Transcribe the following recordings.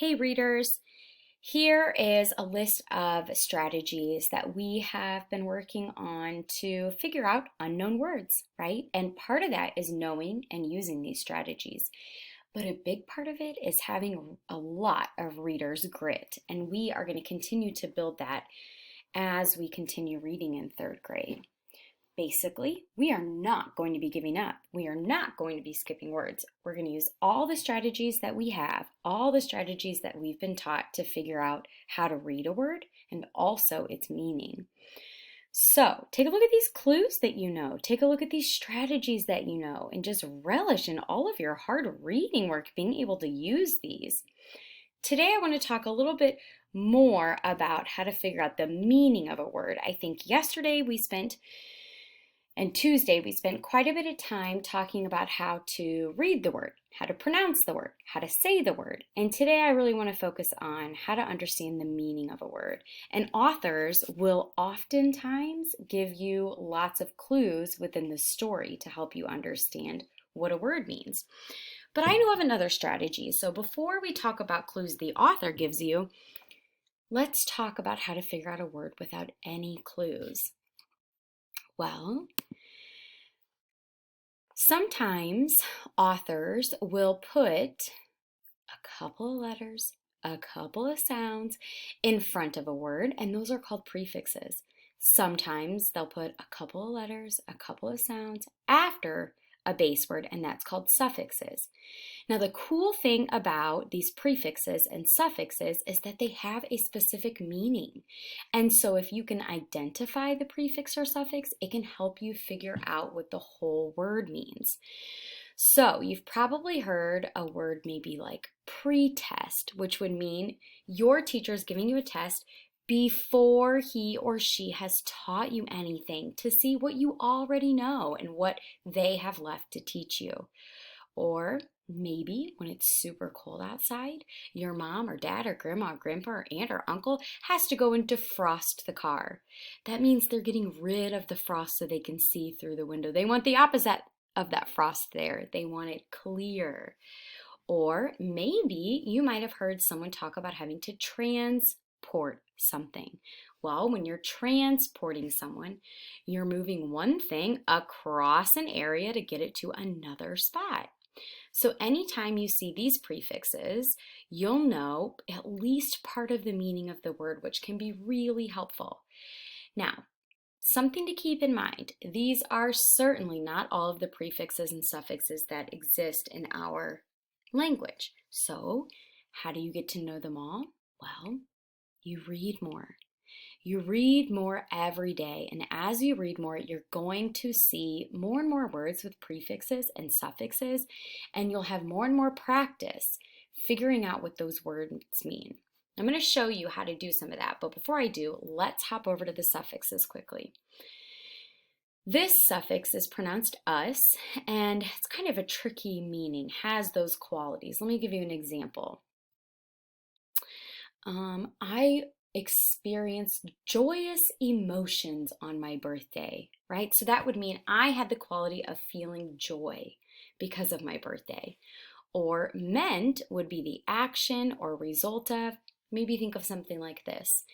Hey readers, here is a list of strategies that we have been working on to figure out unknown words, right? And part of that is knowing and using these strategies. But a big part of it is having a lot of readers' grit, and we are going to continue to build that as we continue reading in third grade. Basically, we are not going to be giving up. We are not going to be skipping words. We're going to use all the strategies that we have, all the strategies that we've been taught to figure out how to read a word and also its meaning. So take a look at these clues that you know. Take a look at these strategies that you know and just relish in all of your hard reading work being able to use these. Today I want to talk a little bit more about how to figure out the meaning of a word. I think yesterday and Tuesday, we spent quite a bit of time talking about how to read the word, how to pronounce the word, how to say the word. And today I really want to focus on how to understand the meaning of a word. And authors will oftentimes give you lots of clues within the story to help you understand what a word means. But I know of another strategy. So before we talk about clues the author gives you, let's talk about how to figure out a word without any clues. Well, sometimes authors will put a couple of letters, a couple of sounds in front of a word, and those are called prefixes. Sometimes they'll put a couple of letters, a couple of sounds after a base word, and that's called suffixes. Now, the cool thing about these prefixes and suffixes is that they have a specific meaning. And so if you can identify the prefix or suffix, it can help you figure out what the whole word means. So you've probably heard a word maybe like pre-test, which would mean your teacher's giving you a test before he or she has taught you anything to see what you already know and what they have left to teach you. Or maybe when it's super cold outside, your mom or dad or grandma or grandpa or aunt or uncle has to go and defrost the car. That means they're getting rid of the frost so they can see through the window. They want the opposite of that frost there. They want it clear. Or maybe you might have heard someone talk about having to transport something. Well, when you're transporting someone, you're moving one thing across an area to get it to another spot. So anytime you see these prefixes, you'll know at least part of the meaning of the word, which can be really helpful. Now, something to keep in mind, these are certainly not all of the prefixes and suffixes that exist in our language. So, how do you get to know them all? Well, you read more. You read more every day, and as you read more, you're going to see more and more words with prefixes and suffixes, and you'll have more and more practice figuring out what those words mean. I'm going to show you how to do some of that, but before I do, let's hop over to the suffixes quickly. This suffix is pronounced us, and it's kind of a tricky meaning, has those qualities. Let me give you an example. I experienced joyous emotions on my birthday, right? So that would mean I had the quality of feeling joy because of my birthday. Or meant would be the action or result of. Maybe think of something like this.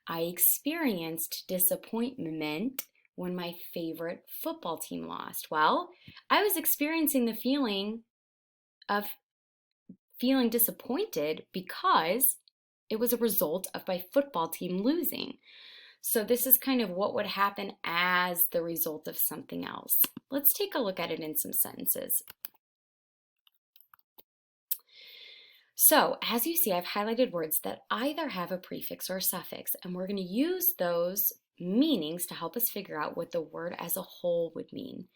I experienced disappointment when my favorite football team lost. Well, I was experiencing the feeling of feeling disappointed because it was a result of my football team losing. So this is kind of what would happen as the result of something else. Let's take a look at it in some sentences. So as you see, I've highlighted words that either have a prefix or a suffix, and we're going to use those meanings to help us figure out what the word as a whole would mean.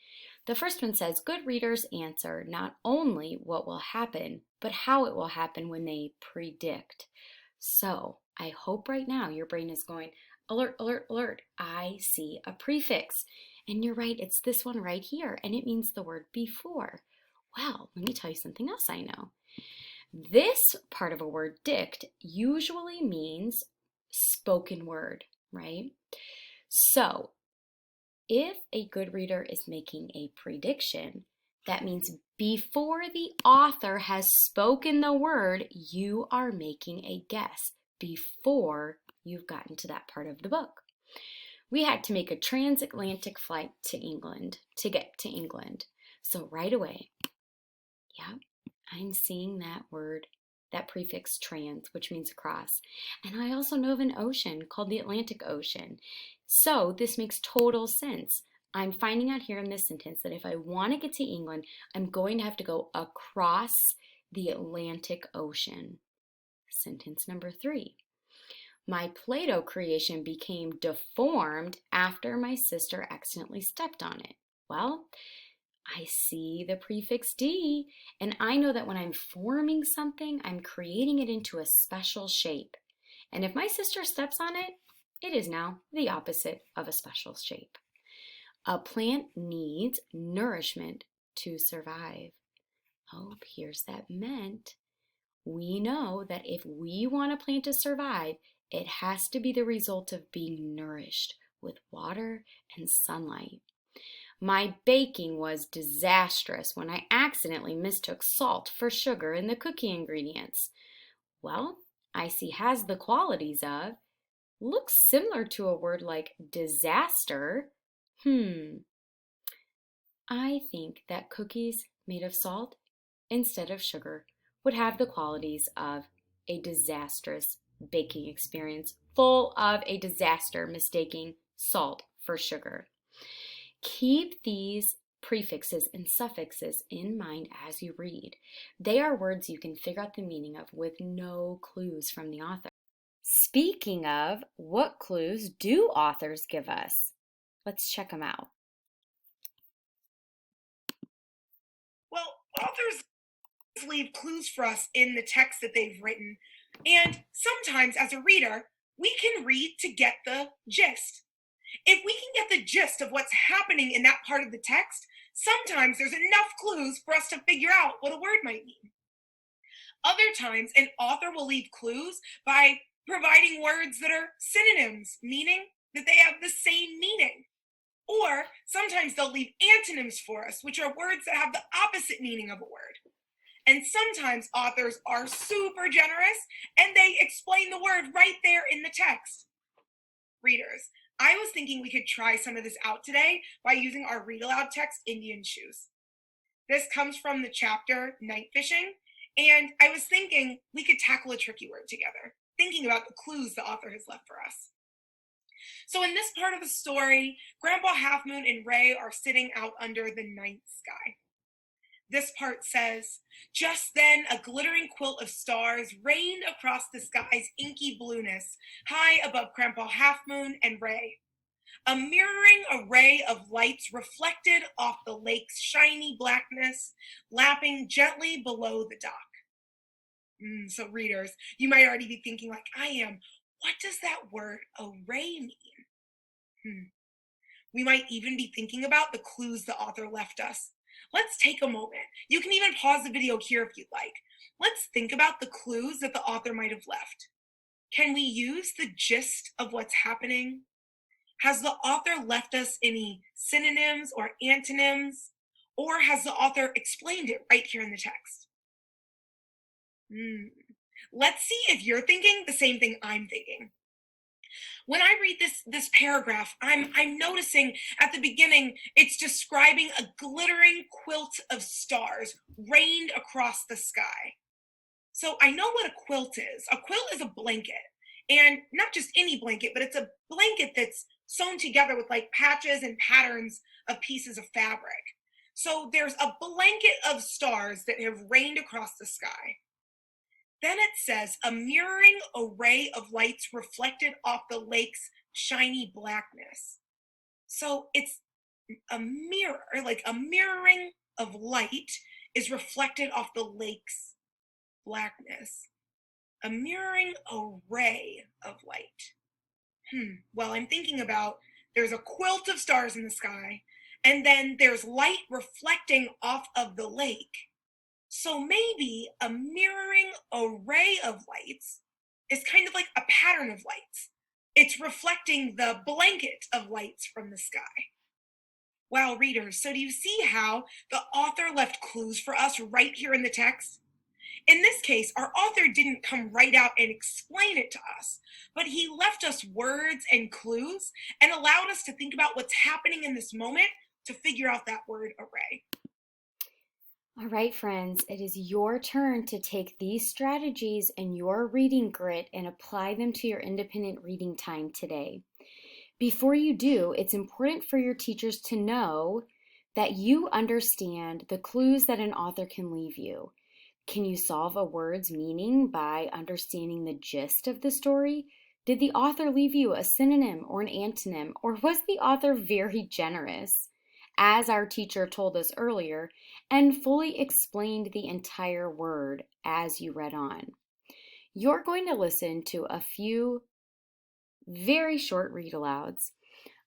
The first one says, good readers answer not only what will happen, but how it will happen when they predict. So I hope right now your brain is going, alert, alert, alert. I see a prefix. And you're right, it's this one right here, and it means the word before. Well, let me tell you something else I know. This part of a word, dict, usually means spoken word, right? So if a good reader is making a prediction, That means before the author has spoken the word, you are making a guess before you've gotten to that part of the book. We had to make a transatlantic flight to England to get to England. So right away, yeah, I'm seeing that word, that prefix trans, which means across. And I also know of an ocean called the Atlantic Ocean. So this makes total sense. I'm finding out here in this sentence that if I want to get to England, I'm going to have to go across the Atlantic Ocean. Sentence number 3. My Play-Doh creation became deformed after my sister accidentally stepped on it. Well, I see the prefix D, and I know that when I'm forming something, I'm creating it into a special shape. And if my sister steps on it, it is now the opposite of a special shape. A plant needs nourishment to survive. Oh, here's that meant. We know that if we want a plant to survive, it has to be the result of being nourished with water and sunlight. My baking was disastrous when I accidentally mistook salt for sugar in the cookie ingredients. Well, I see has the qualities of, looks similar to a word like disaster. I think that cookies made of salt instead of sugar would have the qualities of a disastrous baking experience, full of a disaster mistaking salt for sugar. Keep these prefixes and suffixes in mind as you read. They are words you can figure out the meaning of with no clues from the author. Speaking of, what clues do authors give us? Let's check them out. Well, authors leave clues for us in the text that they've written, and sometimes as a reader, we can read to get the gist. If we can get the gist of what's happening in that part of the text, sometimes there's enough clues for us to figure out what a word might mean. Other times, an author will leave clues by providing words that are synonyms, meaning that they have the same meaning. Or sometimes they'll leave antonyms for us, which are words that have the opposite meaning of a word. And sometimes authors are super generous and they explain the word right there in the text. Readers, I was thinking we could try some of this out today by using our read aloud text, Indian Shoes. This comes from the chapter Night Fishing, and I was thinking we could tackle a tricky word together, thinking about the clues the author has left for us. So in this part of the story, Grandpa Half Moon and Ray are sitting out under the night sky. This part says, just then a glittering quilt of stars rained across the sky's inky blueness, high above Grandpa Half Moon and Ray. A mirroring array of lights reflected off the lake's shiny blackness, lapping gently below the dock. So readers, you might already be thinking like I am, what does that word array mean? We might even be thinking about the clues the author left us. Let's take a moment. You can even pause the video here if you'd like. Let's think about the clues that the author might have left. Can we use the gist of what's happening? Has the author left us any synonyms or antonyms? Or has the author explained it right here in the text? Let's see if you're thinking the same thing I'm thinking. When I read this paragraph, I'm noticing at the beginning it's describing a glittering quilt of stars rained across the sky. So I know what a quilt is. A quilt is a blanket, and not just any blanket, but it's a blanket that's sewn together with like patches and patterns of pieces of fabric. So there's a blanket of stars that have rained across the sky. Then it says a mirroring array of lights reflected off the lake's shiny blackness. So it's a mirror, like a mirroring of light is reflected off the lake's blackness. A mirroring array of light. Well, I'm thinking about there's a quilt of stars in the sky, and then there's light reflecting off of the lake. So maybe a mirroring array of lights is kind of like a pattern of lights. It's reflecting the blanket of lights from the sky. Wow, readers, so do you see how the author left clues for us right here in the text? In this case, our author didn't come right out and explain it to us, but he left us words and clues and allowed us to think about what's happening in this moment to figure out that word array. All right, friends, it is your turn to take these strategies and your reading grit and apply them to your independent reading time today. Before you do, it's important for your teachers to know that you understand the clues that an author can leave you. Can you solve a word's meaning by understanding the gist of the story? Did the author leave you a synonym or an antonym, or was the author very generous, as our teacher told us earlier, and fully explained the entire word as you read on? You're going to listen to a few very short read alouds,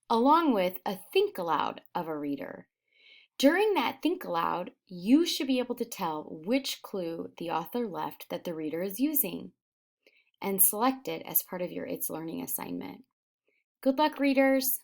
along with a think aloud of a reader. During that think aloud, you should be able to tell which clue the author left that the reader is using and select it as part of your It's Learning assignment. Good luck, readers!